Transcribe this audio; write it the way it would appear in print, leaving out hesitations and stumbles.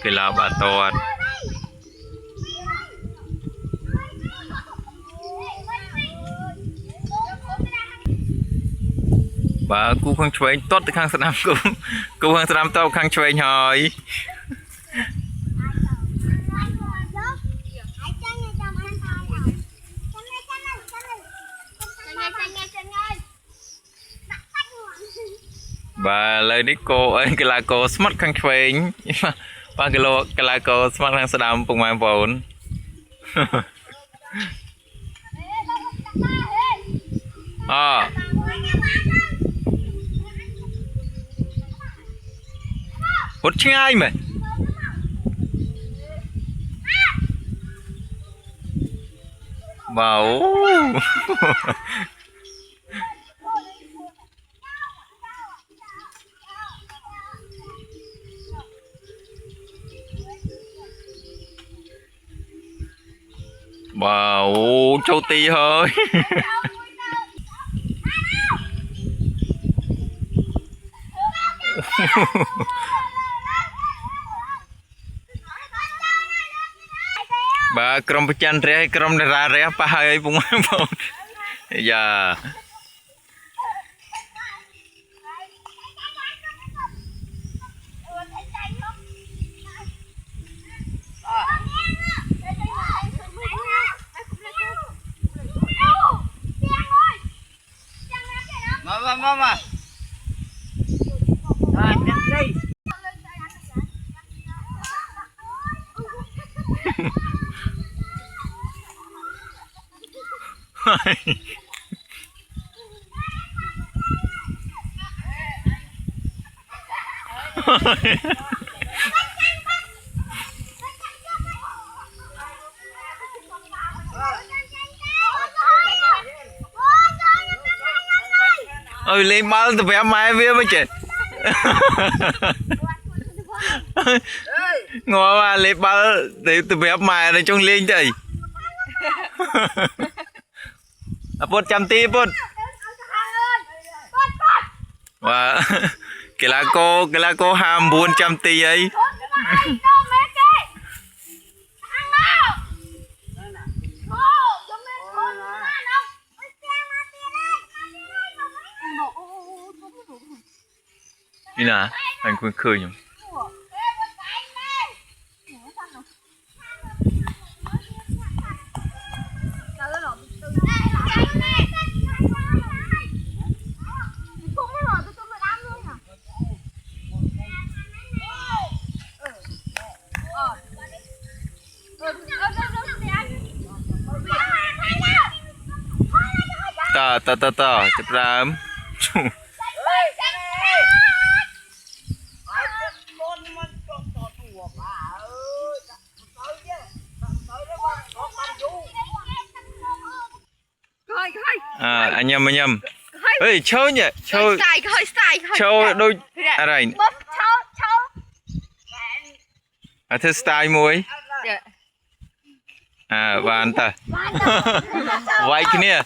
cái là bà to bà cú khang chơi tốt từ khang sẵn cú khang sẵn tao khang chơi hỏi bà lời đi cô ấy cái là cô smart khang chơi ba cái lô cái là cô smart khang sẵn cùng mang vốn à hút ngay mày bảo bảo châu ti hơi bà cầm chân rẽ cầm ra rẽ pa hơi bung bông giờ Mama. Rồi, đi. ơi lên bao từ bé mai với mới chết ngồi mà lên bao từ bé mai này trong lên đây bút trăm tí bút và cái là cô ham 400 tí ấy đi nè anh quên khơi nhỉ ta chụp ra à anh nhầm ơi châu nhỉ châu đôi à này à thế style muối à và anh ta vậy cái nè